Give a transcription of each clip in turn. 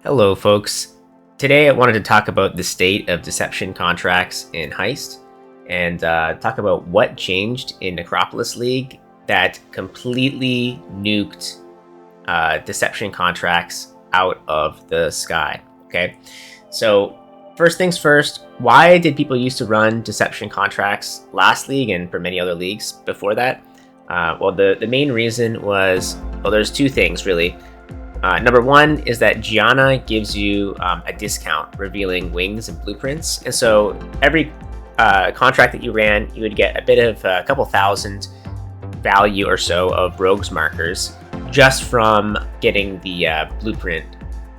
Hello folks. Today I wanted to talk about the state of deception contracts in Heist and talk about what changed in Necropolis League that completely nuked deception contracts out of the sky. Okay, so first things first, why did people used to run deception contracts last league and for many other leagues before that? Well, the main reason was, well, there's two things really. Number one is that Gianna gives you a discount revealing wings and blueprints, and so every contract that you ran, you would get a bit of a couple thousand value or so of rogues markers just from getting the blueprint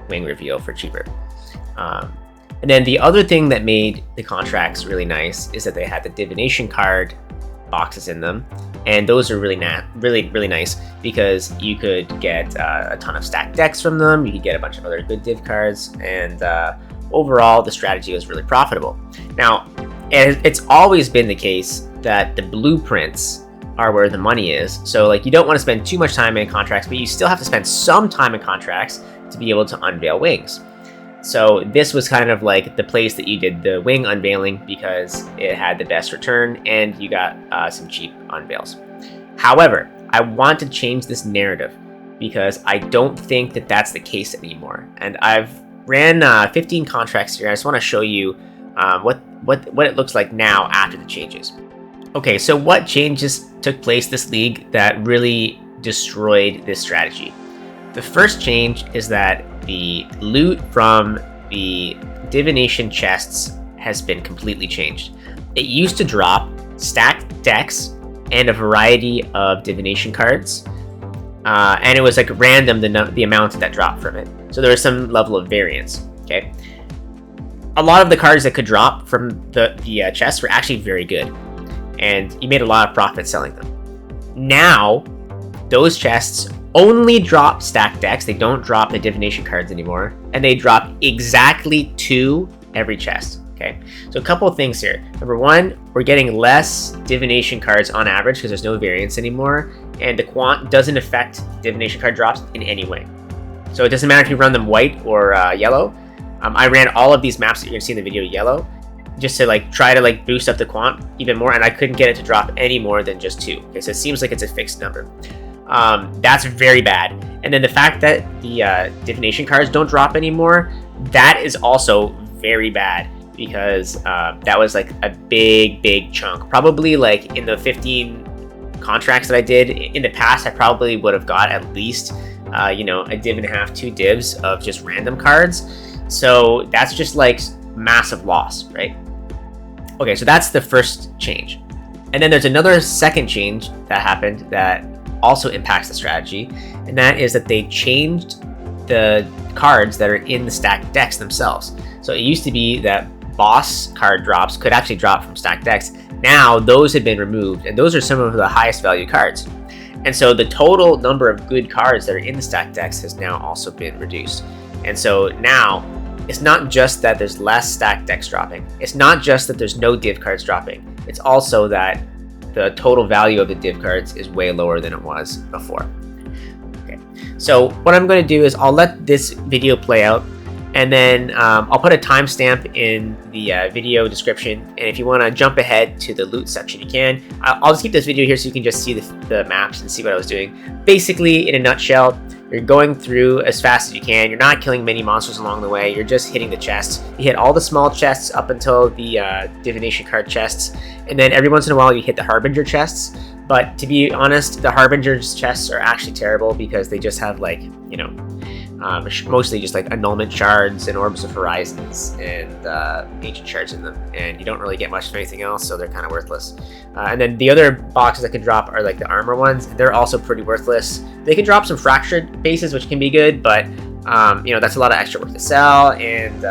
wing reveal for cheaper. And then the other thing that made the contracts really nice is that they had the divination card boxes in them, and those are really nice because you could get a ton of stacked decks from them. You could get a bunch of other good div cards, and overall the strategy was really profitable. Now, it's always been the case that the blueprints are where the money is, so like you don't want to spend too much time in contracts, but you still have to spend some time in contracts to be able to unveil wings. So this was kind of like the place that you did the wing unveiling because it had the best return and you got some cheap unveils. However, I want to change this narrative because I don't think that that's the case anymore. And I've ran 15 contracts here. I just want to show you what it looks like now after the changes. Okay, so what changes took place this league that really destroyed this strategy? The first change is that the loot from the divination chests has been completely changed. It used to drop stacked decks and a variety of divination cards, and it was like random the amount that dropped from it. So there was some level of variance. Okay, a lot of the cards that could drop from the chests were actually very good, and you made a lot of profit selling them. Now, those chests only drop stacked decks. They don't drop the divination cards anymore, and they drop exactly 2 every chest. Okay, so a couple of things here. Number one, we're getting less divination cards on average because there's no variance anymore, and the quant doesn't affect divination card drops in any way. So it doesn't matter if you run them white or yellow. I ran all of these maps that you're gonna see in the video yellow, just to like try to like boost up the quant even more, and I couldn't get it to drop any more than just 2. Okay, so it seems like it's a fixed number. That's very bad. And then the fact that the divination cards don't drop anymore, that is also very bad because that was like a big chunk. Probably like in the 15 contracts that I did in the past, I probably would have got at least a div and a half, 2 divs of just random cards. So that's just like massive loss, right? Okay, so that's the first change. And then there's another second change that happened that also impacts the strategy, and that is that they changed the cards that are in the stacked decks themselves. So it used to be that boss card drops could actually drop from stacked decks. Now those have been removed, and those are some of the highest value cards. And so the total number of good cards that are in the stacked decks has now also been reduced. And so now it's not just that there's less stacked decks dropping. It's not just that there's no div cards dropping. It's also that the total value of the div cards is way lower than it was before. Okay, so what I'm going to do is I'll let this video play out, and then I'll put a timestamp in the video description, and if you want to jump ahead to the loot section, you can. I'll just keep this video here so you can just see the maps and see what I was doing. Basically, in a nutshell, you're going through as fast as you can. You're not killing many monsters along the way. You're just hitting the chests. You hit all the small chests up until the divination card chests, and then every once in a while you hit the harbinger chests. But to be honest, the harbinger's chests are actually terrible because they just have like, mostly just like annulment shards and orbs of horizons and ancient shards in them, and you don't really get much of anything else, so they're kind of worthless. And then the other boxes that can drop are like the armor ones. They're also pretty worthless. They can drop some fractured bases, which can be good, but that's a lot of extra work to sell, and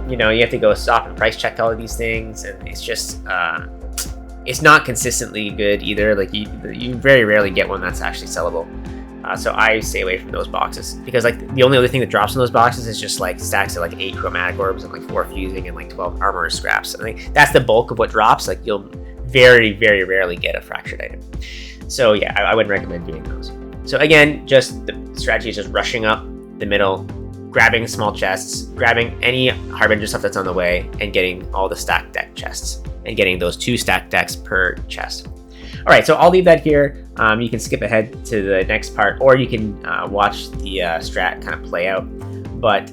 you have to go stop and price check all of these things, and it's just it's not consistently good either. Like you very rarely get one that's actually sellable. So I stay away from those boxes because like the only other thing that drops in those boxes is just like stacks of like 8 chromatic orbs and like 4 fusing and like 12 armor scraps. I think that's the bulk of what drops. Like you'll very rarely get a fractured item. So yeah, I wouldn't recommend doing those. So again, just the strategy is just rushing up the middle, grabbing small chests, grabbing any Harbinger stuff that's on the way, and getting all the stacked deck chests, and getting those 2 stacked decks per chest. All right, so I'll leave that here. You can skip ahead to the next part, or you can watch the strat kind of play out. But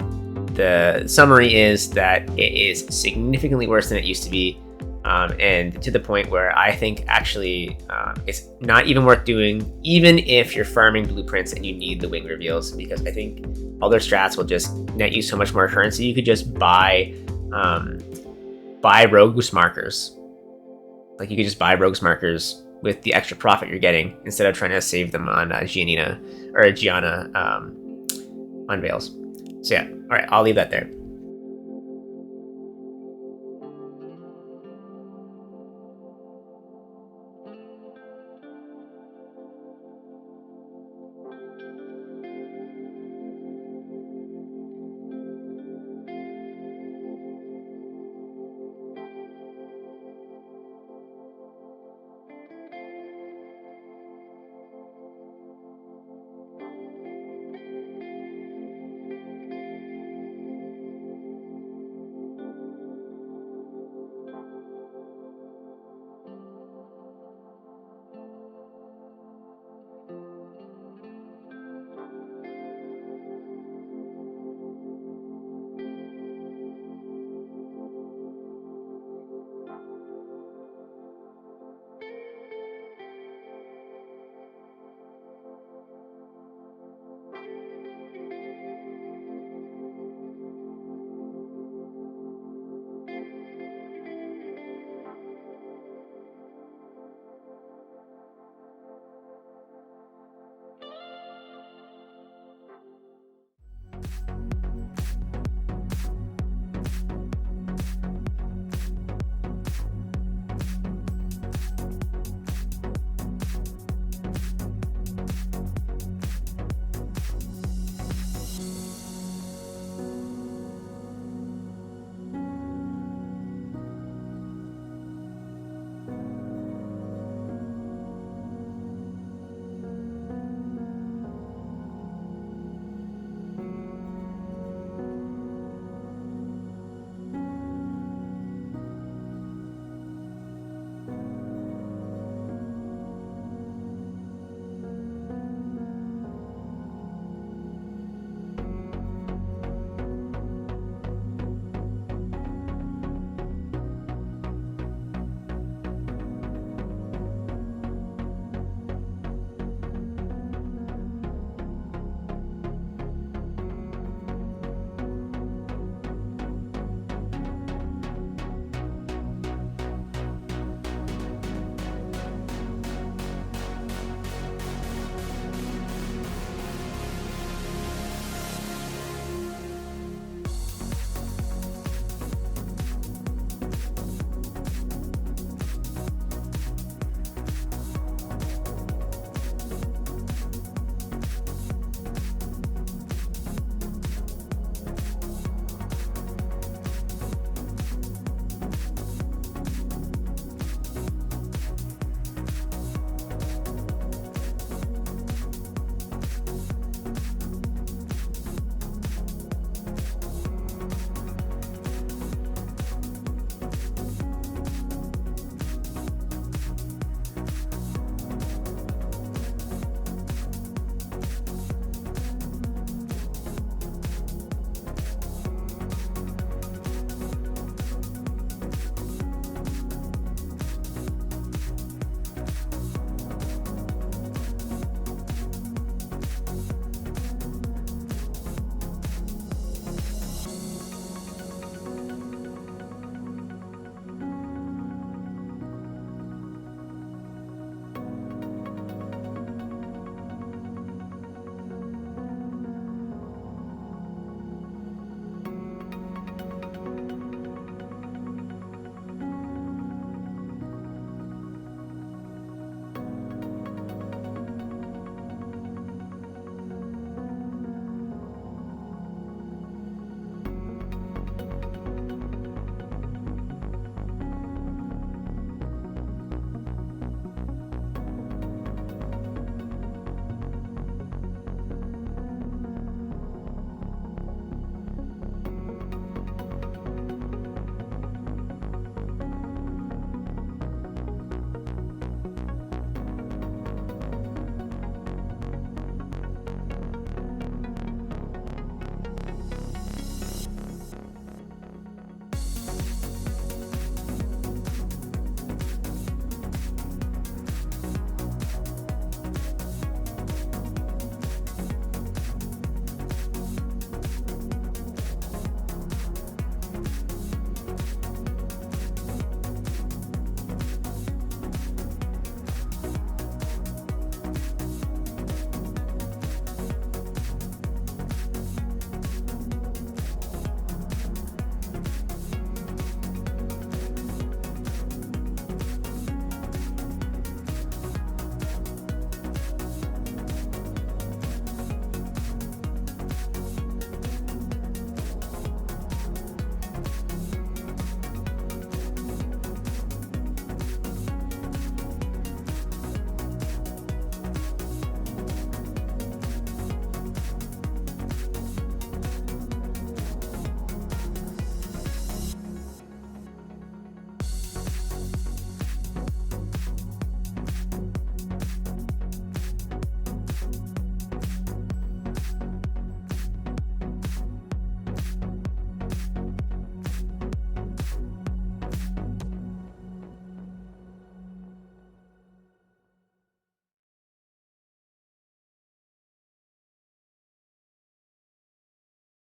the summary is that it is significantly worse than it used to be, and to the point where I think actually it's not even worth doing, even if you're farming blueprints and you need the wing reveals, because I think other strats will just net you so much more currency. You could just buy rogues markers. Like you could just buy rogues markers with the extra profit you're getting instead of trying to save them on Gianna unveils. So yeah, all right, I'll leave that there.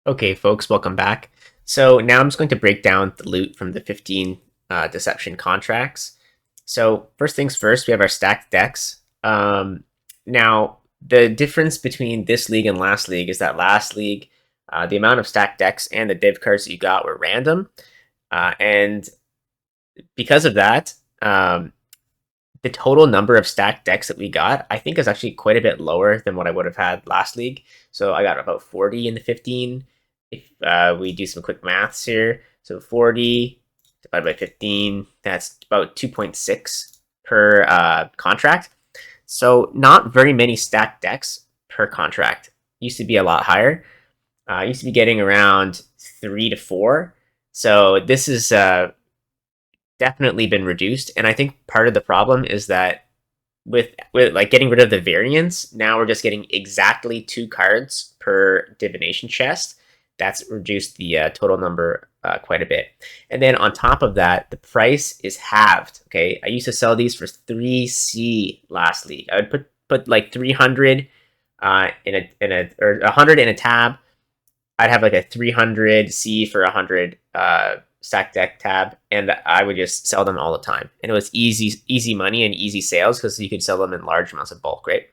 Okay, folks, welcome back. So now I'm just going to break down the loot from the 15 deception contracts. So first things first, we have our stacked decks. Now, the difference between this league and last league is that last league, the amount of stacked decks and the div cards that you got were random. And because of that, the total number of stacked decks that we got, I think, is actually quite a bit lower than what I would have had last league. So I got about 40 in the 15. If we do some quick maths here, so 40 divided by 15, that's about 2.6 per contract. So not very many stacked decks per contract. Used to be a lot higher. Used to be getting around 3 to 4. So this is definitely been reduced, and I think part of the problem is that with like getting rid of the variants, now we're just getting exactly 2 cards per divination chest. That's reduced the total number quite a bit. And then on top of that, the price is halved. Okay, I used to sell these for 3C last league. I would put like 300 in a or 100 in a tab. I'd have like a 300 C for 100 stack deck tab, and I would just sell them all the time. And it was easy money and easy sales because you could sell them in large amounts of bulk, right?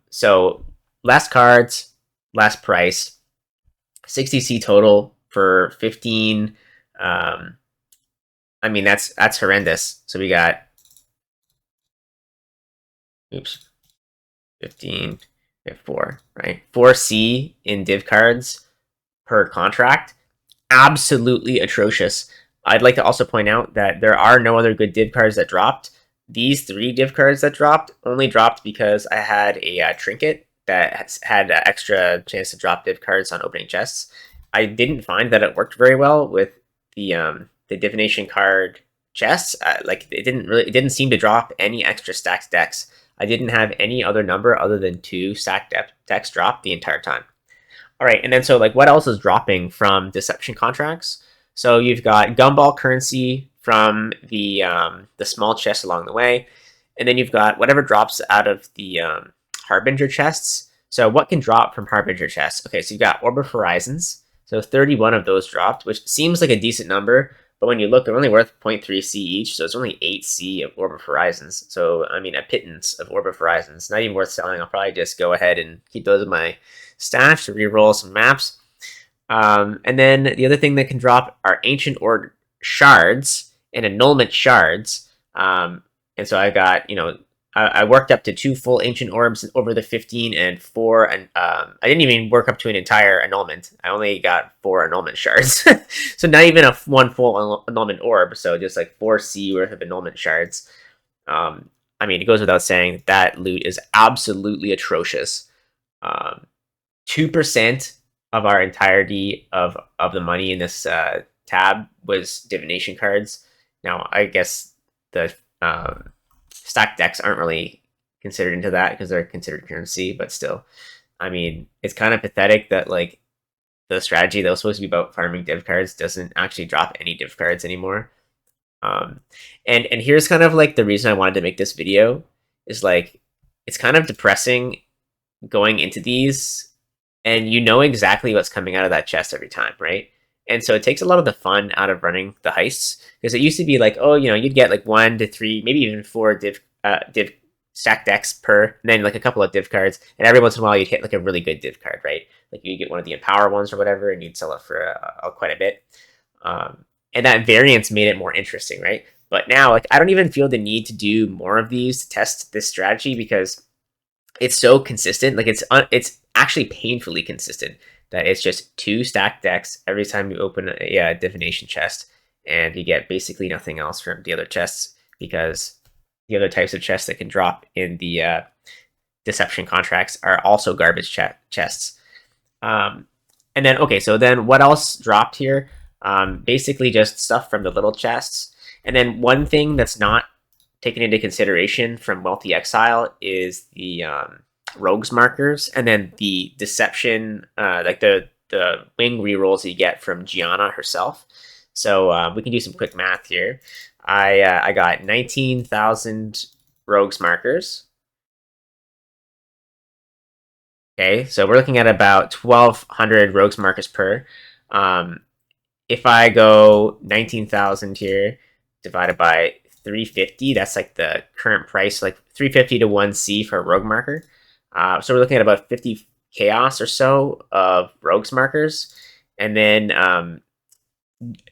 So less cards, less price, 60C total for 15. I mean, that's horrendous. So we got, oops, 15, we have 4, right? 4C in div cards per contract. Absolutely atrocious. I'd like to also point out that there are no other good div cards that dropped. These 3 div cards that dropped only dropped because I had a trinket that had an extra chance to drop div cards on opening chests. I didn't find that it worked very well with the divination card chests. Like it didn't seem to drop any extra stacked decks. I didn't have any other number other than 2 stacked decks drop the entire time. All right, and then so like what else is dropping from deception contracts? So you've got gumball currency from the small chest along the way, and then you've got whatever drops out of the harbinger chests. So what can drop from harbinger chests? Okay, so you've got orb of horizons. So 31 of those dropped, which seems like a decent number, but when you look, they're only worth 0.3C each, so it's only 8C of orb of horizons. So I mean, a pittance of orb of horizons, not even worth selling. I'll probably just go ahead and keep those in my stash to reroll some maps. And then the other thing that can drop are ancient orb shards and annulment shards. And so I got, I worked up to 2 full ancient orbs over the 15 and 4, and I didn't even work up to an entire annulment. I only got 4 annulment shards. So not even one full annulment orb, so just like 4C worth of annulment shards. I mean, it goes without saying that loot is absolutely atrocious. 2% of our entirety of the money in this tab was divination cards. Now, I guess the stacked decks aren't really considered into that because they're considered currency, but still, I mean, it's kind of pathetic that like the strategy that was supposed to be about farming div cards doesn't actually drop any div cards anymore. And here's kind of like the reason I wanted to make this video is like it's kind of depressing going into these and you know exactly what's coming out of that chest every time, right? And so it takes a lot of the fun out of running the heists because it used to be like, oh, you'd get like 1 to 3, maybe even 4 div stack decks per, and then like a couple of div cards, and every once in a while you'd hit like a really good div card, right? Like you get one of the empower ones or whatever, and you'd sell it for quite a bit. And that variance made it more interesting, right? But now, like, I don't even feel the need to do more of these to test this strategy because it's so consistent. Like it's actually painfully consistent that it's just 2 stacked decks every time you open a divination chest, and you get basically nothing else from the other chests because the other types of chests that can drop in the deception contracts are also garbage chests. And then okay, so then what else dropped here? Basically just stuff from the little chests. And then one thing that's not taken into consideration from Wealthy Exile is the rogues markers, and then the deception, like the wing rerolls you get from Gianna herself. So we can do some quick math here. I got 19,000 rogues markers. Okay, so we're looking at about 1,200 rogues markers per. If I go 19,000 here, divided by 350, that's like the current price, like 350 to 1C for a rogue marker. So we're looking at about 50 chaos or so of rogues markers. And then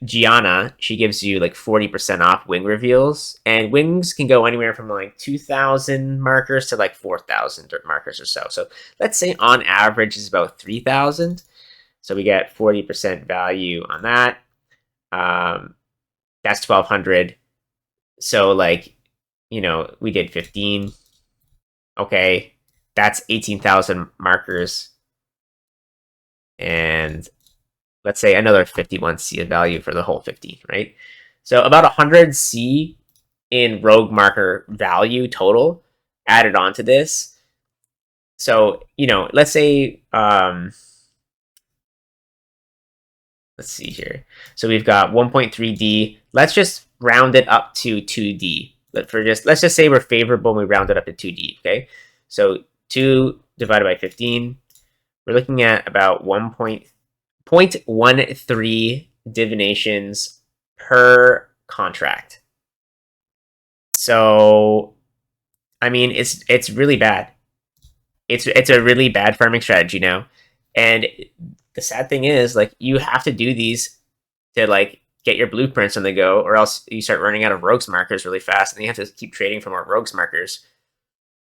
Gianna, she gives you like 40% off wing reveals. And wings can go anywhere from like 2,000 markers to like 4,000 markers or so. So let's say on average is about 3,000. So we get 40% value on that. That's 1,200. So like, we did 15. Okay, that's 18,000 markers. And let's say another 51C of value for the whole 50, right? So about 100C in rogue marker value total added onto this. So, let's say, let's see here. So we've got 1.3D. Let's just round it up to 2D. Let's just say we're favorable and we round it up to 2D, okay? So 2 divided by 15, we're looking at about 1.13 divinations per contract. So, I mean, it's really bad. It's a really bad farming strategy now. And the sad thing is, like, you have to do these to like get your blueprints on the go, or else you start running out of rogues markers really fast, and you have to keep trading for more rogues markers.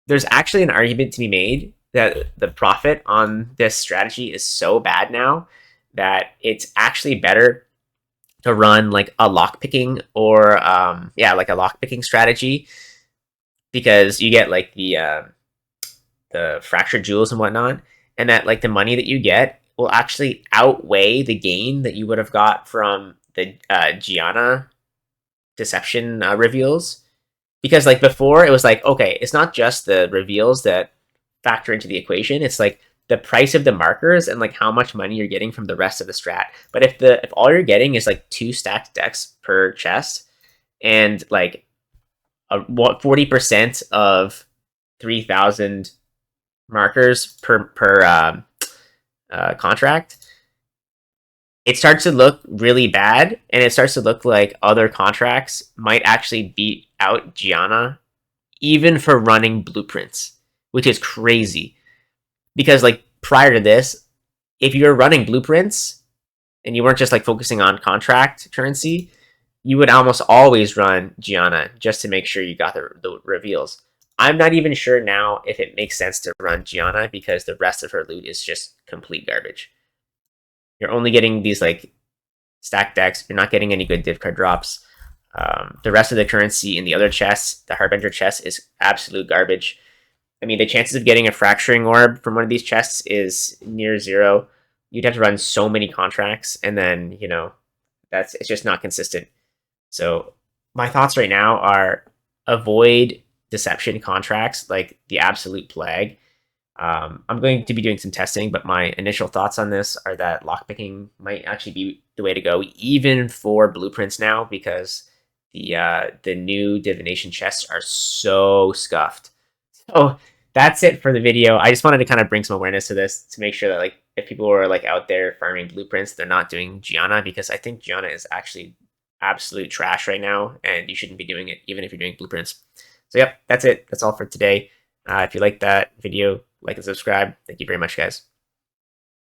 There's actually an argument to be made that the profit on this strategy is so bad now that it's actually better to run like a lockpicking or like a lockpicking strategy, because you get like the fractured jewels and whatnot, and that like the money that you get will actually outweigh the gain that you would have got from the Gianna deception reveals. Because like before, it was like, okay, it's not just the reveals that factor into the equation; it's like the price of the markers and like how much money you're getting from the rest of the strat. But if all you're getting is like 2 stacked decks per chest, and like 40% of 3,000 markers per contract, it starts to look really bad, and it starts to look like other contracts might actually beat out Gianna even for running blueprints, which is crazy. Because like prior to this, if you were running blueprints and you weren't just like focusing on contract currency, you would almost always run Gianna just to make sure you got the reveals. I'm not even sure now if it makes sense to run Gianna because the rest of her loot is just complete garbage. You're only getting these like stacked decks. You're not getting any good div card drops. The rest of the currency in the other chests, the Harbinger chest, is absolute garbage. I mean, the chances of getting a fracturing orb from one of these chests is near zero. You'd have to run so many contracts, and then it's just not consistent. So my thoughts right now are avoid deception contracts like the absolute plague. I'm going to be doing some testing, but my initial thoughts on this are that lockpicking might actually be the way to go, even for blueprints now, because the new divination chests are so scuffed. So that's it for the video. I just wanted to kind of bring some awareness to this to make sure that like if people are like out there farming blueprints, they're not doing Gianna, because I think Gianna is actually absolute trash right now, and you shouldn't be doing it even if you're doing blueprints. So yep, that's it. That's all for today. If you like that video, like and subscribe. Thank you very much, guys.